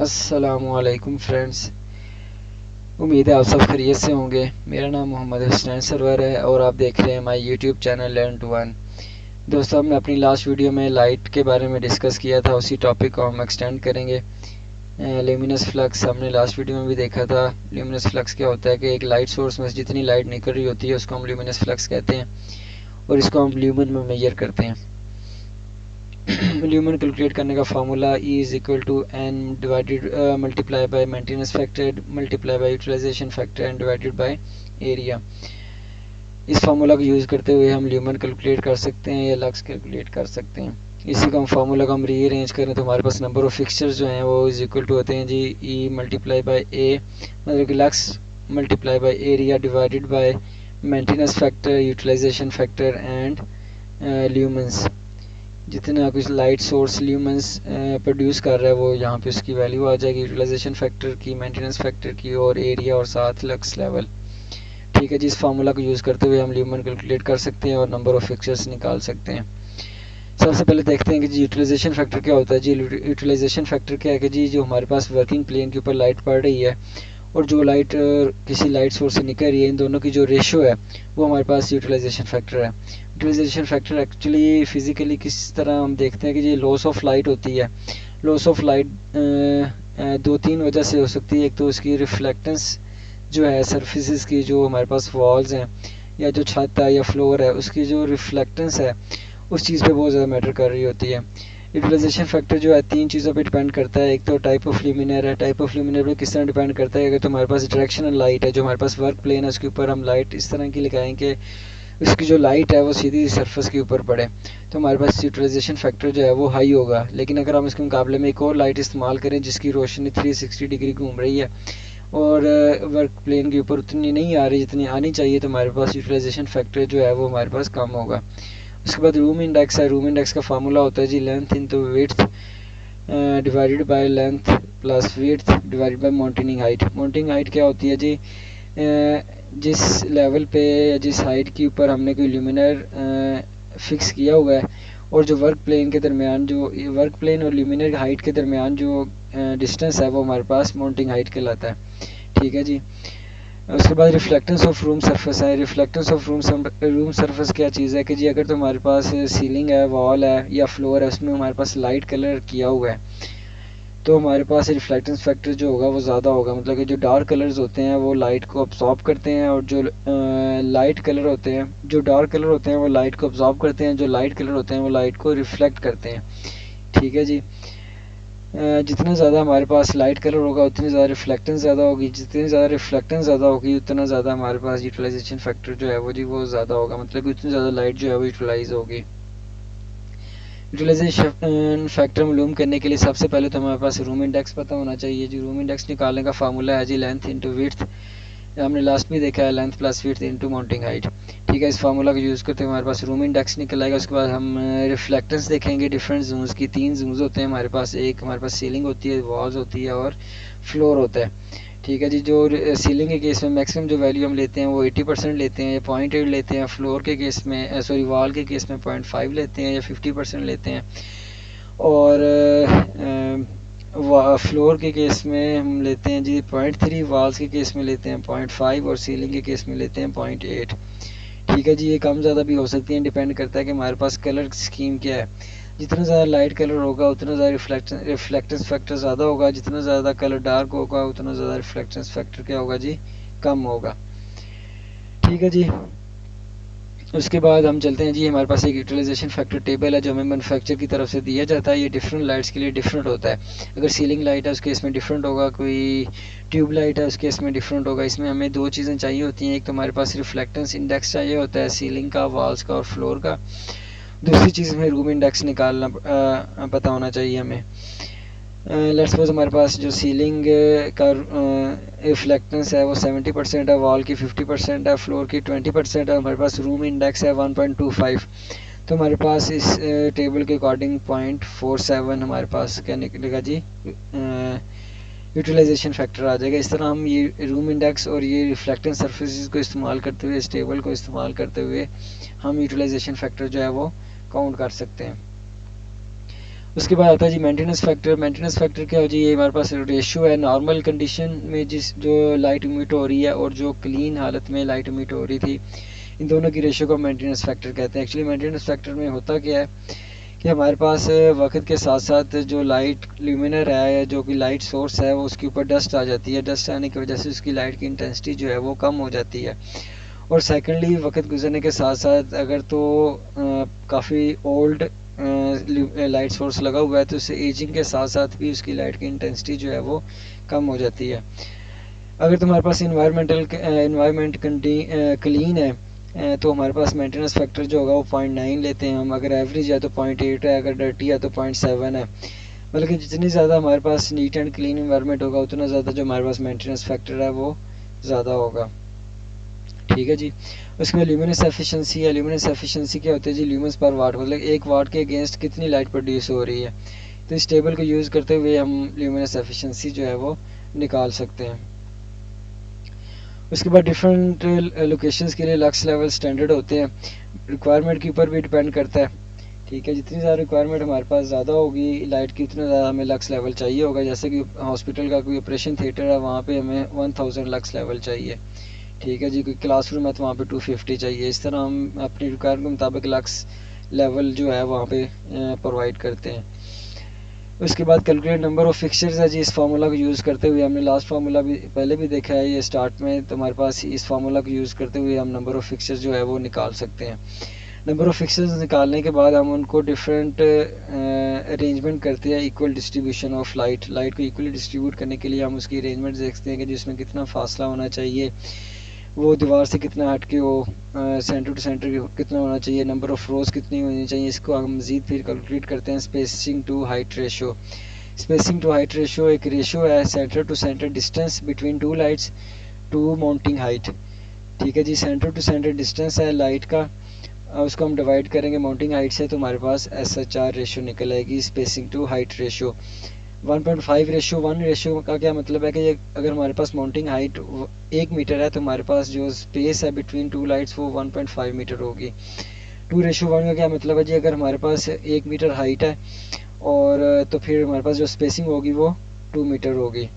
अस्सलामुअलैकुम फ्रेंड्स, उम्मीद है आप सब खैरियत से होंगे। मेरा नाम मोहम्मद हुसनैन सरवर है और आप देख रहे हैं my YouTube channel learn to earn. दोस्तों, हमने अपनी लास्ट वीडियो में लाइट के बारे में डिस्कस किया था, उसी टॉपिक को हम एक्सटेंड करेंगे। ल्यूमिनस फ्लक्स हमने लास्ट वीडियो में भी देखा था। ल्यूमिनस फ्लक्स क्या होता है कि एक लाइट सोर्स में जितनी लाइट निकल रही होती है उसको हम ल्यूमिनस फ्लक्स कहते हैं और इसको हम ल्यूमन में मेजर करते हैं। ल्यूमन कैलकुलेट करने का formula E is equal to N divided multiply by maintenance factor multiply by utilization factor and divided by area. इस फार्मूला को यूज़ करते हुए हम ल्यूमन कैलकुलेट कर सकते हैं या लक्स कैलकुलेट कर सकते हैं। इसी का हम फार्मूला को हम रीअरेंज करें तो हमारे पास नंबर ऑफ फिक्सचर्स जो हैं वो इज इक्वल टू होते हैं जी E मल्टीप्लाई बाय ए, मतलब कि lux multiply by area divided by maintenance factor utilization factor and lumens. जितना कुछ लाइट सोर्स ल्यूमन्स प्रोड्यूस कर रहा है वो यहाँ पे उसकी वैल्यू आ जाएगी, यूटिलाइजेशन फैक्टर की, मेंटेनेंस फैक्टर की और एरिया और साथ लक्स लेवल। ठीक है जी, इस फार्मूला को यूज़ करते हुए हम ल्यूमन कैलकुलेट कर सकते हैं और नंबर ऑफ फिक्सचर्स निकाल सकते हैं। सबसे पहले देखते हैं कि जी यूटिलाइजेशन फैक्टर क्या होता है। जी यूटिलाइजेशन फैक्टर क्या है कि जी जो हमारे पास वर्किंग प्लेन के ऊपर लाइट पड़ रही है और जो लाइट किसी लाइट सोर्स से निकल रही है, इन दोनों की जो रेशियो है वो हमारे पास यूटिलाइजेशन फैक्टर है। यूटिलाइजेशन फैक्टर एक्चुअली फिजिकली किस तरह हम देखते हैं कि जी लॉस ऑफ लाइट होती है। लॉस ऑफ लाइट दो तीन वजह से हो सकती है। एक तो उसकी रिफ्लेक्टेंस जो है सरफेसेस की, जो हमारे पास वॉल्स हैं या जो छत है या फ्लोर है, उसकी जो रिफ्लेक्टेंस है उस चीज़ पे बहुत ज़्यादा मैटर कर रही होती है। यूटिलाइजेशन फैक्टर जो है तीन चीज़ों पे डिपेंड करता है। एक तो टाइप ऑफ ल्यूमिनर है। टाइप ऑफ ल्यूमिनर पे किस तरह डिपेंड करता है, अगर तो हमारे पास डायरेक्शनल लाइट है, जो हमारे पास वर्क प्लेन है उसके ऊपर हम लाइट इस तरह की लगाएं कि उसकी जो लाइट है वो सीधी सरफेस के ऊपर पड़े, तो हमारे पास यूटिलाइजेशन फैक्टर जो है वो हाई होगा। लेकिन अगर हम इसके मुकाबले में एक और लाइट इस्तेमाल करें जिसकी रोशनी 360 डिग्री घूम रही है और वर्क प्लेन के ऊपर उतनी नहीं आ रही जितनी आनी चाहिए, तो हमारे पास यूटिलाइजेशन फैक्टर जो है वो हमारे पास कम होगा। उसके बाद रूम इंडेक्स है। रूम इंडेक्स का फार्मूला होता है जी length into width divided by length plus width divided by mounting height. Mounting height क्या होती है जी, जिस लेवल पे या जिस हाइट के ऊपर हमने कोई ल्यूमिनर फिक्स किया हुआ है और जो वर्क प्लेन के दरमियान, जो वर्क प्लेन और ल्यूमिनर हाइट के दरमियान जो डिस्टेंस है वो हमारे पास माउंटिंग हाइट कहलाता है। ठीक है जी। उसके बाद रिफ्लेक्टेंस ऑफ रूम सरफेस है। रिफ्लेक्टेंस ऑफ रूम सरफेस क्या चीज़ है कि जी अगर तो हमारे पास सीलिंग है, वॉल है या फ्लोर है, उसमें हमारे पास लाइट कलर किया हुआ है तो हमारे पास रिफ्लेक्टेंस फैक्टर जो होगा वो ज़्यादा होगा। मतलब कि जो डार्क कलर्स होते हैं वो लाइट को अब्सॉर्ब करते हैं और जो लाइट कलर होते हैं, जो डार्क कलर होते हैं वो लाइट को अब्सॉर्ब करते हैं, जो लाइट कलर होते हैं वो लाइट को रिफ्लेक्ट करते हैं। ठीक है जी। जितना ज़्यादा हमारे पास लाइट कलर होगा उतनी ज़्यादा रिफ्लेक्टेंस ज़्यादा होगी, जितनी ज़्यादा रिफ्लेक्टेंस ज़्यादा होगी उतना ज़्यादा हमारे पास यूटिलाइजेशन फैक्टर जो है वो जी वो ज़्यादा होगा। मतलब कि उतनी ज़्यादा लाइट जो है वो यूटिलाइज होगी। यूटिलाइजेशन फैक्टर मालूम करने के लिए सबसे पहले तो हमारे पास रूम इंडेक्स पता होना चाहिए। जी रूम इंडेक्स निकालने का फार्मूला है जी लेंथ इंटू विड्थ, हमने लास्ट में देखा है length plus width into mounting height. ठीक है, इस फार्मूला को यूज़ करते हुए हमारे पास रूम इंडेक्स निकल आएगा। उसके बाद हम रिफ्लेक्टेंस देखेंगे डिफरेंट जोन्स की। तीन जोन्स होते हैं हमारे पास, एक हमारे पास सीलिंग होती है, वॉल्स होती है और फ्लोर होता है। ठीक है जी। जो सीलिंग के केस में मैक्सिमम जो वैल्यू हम लेते हैं वो 80% लेते हैं या 0.8 लेते हैं। फ्लोर के केस में सॉरी वॉल के केस में 0.5 लेते हैं या 50% लेते हैं। और फ्लोर के केस में हम लेते हैं जी 0.3, वॉल्स के केस में लेते हैं 0.5 और सीलिंग के केस में लेते हैं 0.8। ठीक है जी। ये कम ज़्यादा भी हो सकती है, डिपेंड करता है कि हमारे पास कलर स्कीम क्या है। जितना ज़्यादा लाइट कलर होगा उतना ज़्यादा रिफ्लेक्टेंस फैक्टर ज़्यादा होगा, जितना ज़्यादा कलर डार्क होगा उतना ज़्यादा रिफ्लेक्टेंस फैक्टर क्या होगा जी, कम होगा। ठीक है जी। उसके बाद हम चलते हैं जी, हमारे पास एक यूटिलाइजेशन फैक्टर टेबल है जो हमें मैन्युफैक्चर की तरफ से दिया जाता है। ये डिफरेंट लाइट्स के लिए डिफरेंट होता है। अगर सीलिंग लाइट है उस केस में डिफरेंट होगा, कोई ट्यूब लाइट है उस केस में डिफरेंट होगा। इसमें हमें दो चीज़ें चाहिए होती हैं, एक तो हमारे पास रिफ्लेक्टेंस इंडेक्स चाहिए होता है सीलिंग का, वॉल्स का और फ्लोर का। दूसरी चीज़ हमें रूम इंडेक्स निकालना पता होना चाहिए हमें। लेट्स सपोज हमारे पास जो सीलिंग का रिफ्लेक्टेंस है वो 70% है, वॉल की 50% है, फ्लोर की 20% है। हमारे पास रूम इंडेक्स है 1.25, तो हमारे पास इस टेबल के अकॉर्डिंग 0.47 हमारे पास क्या निकलेगा जी, यूटिलाइजेशन फैक्टर आ जाएगा। इस तरह हम ये रूम इंडेक्स और ये रिफ्लेक्टेंस सरफेसेस को इस्तेमाल करते हुए, इस टेबल को इस्तेमाल करते हुए हम यूटिलाइजेशन फैक्टर जो है वो काउंट कर सकते हैं। उसके बाद आता है जी मेंटेनेंस फैक्टर। मेंटेनेंस फैक्टर क्या हो जी, ये हमारे पास रेशियो है नॉर्मल कंडीशन में जिस जो लाइट इमिट हो रही है और जो क्लीन हालत में लाइट इमिट हो रही थी, इन दोनों की रेशियो को मेंटेनेंस फैक्टर कहते हैं। एक्चुअली मेंटेनेंस फैक्टर में होता क्या है कि हमारे पास वक्त के साथ साथ जो लाइट ल्यूमिनर है, जो कि लाइट सोर्स है, वो उसके ऊपर डस्ट आ जाती है। डस्ट आने की वजह से उसकी लाइट की इंटेंसिटी जो है वो कम हो जाती है। और सेकेंडली वक्त गुजरने के साथ साथ अगर तो काफ़ी ओल्ड लाइट सोर्स लगा हुआ है तो उससे एजिंग के साथ साथ भी उसकी लाइट की इंटेंसिटी जो है वो कम हो जाती है। अगर तुम्हारे पास इन्वायरमेंट क्लीन है तो हमारे पास मेंटेनेंस फैक्टर जो होगा वो 0.9 लेते हैं हम। अगर एवरेज है तो 0.8 है, अगर डर्टी है तो 0.7 है। मतलब कि जितनी ज़्यादा हमारे पास नीट एंड क्लीन इन्वायरमेंट होगा उतना ज़्यादा जो हमारे पास मेंटेनेंस फैक्टर है वो ज़्यादा होगा। ठीक है जी। उसके बाद ल्यूमिनस एफिशिएंसी है। ल्यूमिनस एफिशिएंसी क्या होता है जी, ल्यूमिनस पर वाट, मतलब एक वाट के अगेंस्ट कितनी लाइट प्रोड्यूस हो रही है। तो इस टेबल को यूज़ करते हुए हम ल्यूमिनस एफिशिएंसी जो है वो निकाल सकते हैं। उसके बाद डिफरेंट लोकेशंस के लिए लक्स लेवल स्टैंडर्ड होते हैं। रिक्वायरमेंट के ऊपर भी डिपेंड करता है। ठीक है, जितनी ज़्यादा रिक्वायरमेंट हमारे पास ज़्यादा होगी लाइट की, उतना ज़्यादा हमें लक्स लेवल चाहिए होगा। जैसे कि हॉस्पिटल का कोई ऑपरेशन थिएटर है, वहाँ पे हमें 1000 लक्स लेवल चाहिए। ठीक है जी। कोई क्लासरूम है तो वहाँ पे 250 चाहिए। इस तरह हम अपनी रिक्वायरमेंट के मुताबिक लक्स लेवल जो है वहाँ पे प्रोवाइड करते हैं। उसके बाद कैलकुलेट नंबर ऑफ फिक्सचर्स है जी। इस फार्मूला को यूज़ करते हुए हमने लास्ट फार्मूला भी पहले भी देखा है ये स्टार्ट में, तो हमारे पास इस फार्मूला को यूज़ करते हुए हम नंबर ऑफ फिक्सचर्स जो है वो निकाल सकते हैं। नंबर ऑफ फिक्सचर्स निकालने के बाद हम उनको डिफरेंट अरेंजमेंट करते हैं। इक्वल डिस्ट्रीब्यूशन ऑफ लाइट को इक्वली डिस्ट्रीब्यूट करने के लिए हम उसकी अरेंजमेंट देखते हैं कि जिसमें कितना फासला होना चाहिए, वो दीवार से कितना हट के हो, सेंटर टू सेंटर कितना होना चाहिए, नंबर ऑफ रोज कितनी होनी चाहिए। इसको हम मज़ीद फिर कैलकुलेट करते हैं spacing to height ratio. Spacing to height ratio एक रेशो है centre to centre distance between two lights to mounting height. ठीक है जी। सेंटर टू सेंटर डिस्टेंस है लाइट का, उसको हम डिवाइड करेंगे माउंटिंग हाइट से तो हमारे पास SHR रेशो निकल आएगी, spacing to height ratio. 1.5 ratio 1 ratio का क्या मतलब है कि अगर हमारे पास माउंटिंग हाइट 1 मीटर है तो हमारे पास जो स्पेस है बिटवीन टू लाइट्स वो 1.5 मीटर होगी। 2:1 का क्या मतलब है जी, अगर हमारे पास 1 मीटर हाइट है और तो फिर हमारे पास जो स्पेसिंग होगी वो 2 मीटर होगी।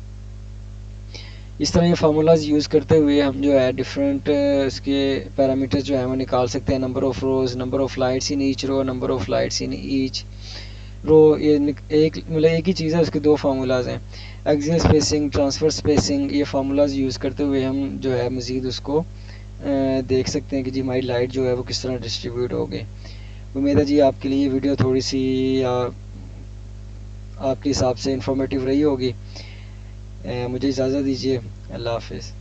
इस तरह ये फार्मूलाज यूज़ करते हुए हम जो है डिफरेंट इसके पैरामीटर्स जो है वो निकाल सकते हैं। Number of rows, number of lights in each row, number of lights in each row. ये एक मतलब एक ही चीज़ है, उसके दो फार्मूलाज हैं। एक्सियल स्पेसिंग, ट्रांसफर स्पेसिंग, ये फार्मूलाज यूज़ करते हुए हम जो है मज़ीद उसको देख सकते हैं कि जी हमारी लाइट जो है वो किस तरह डिस्ट्रीब्यूट होगी। उम्मीद है जी आपके लिए ये वीडियो थोड़ी सी आपके हिसाब से इंफॉर्मेटिव रही होगी। मुझे इजाज़त दीजिए। अल्लाह हाफिज़।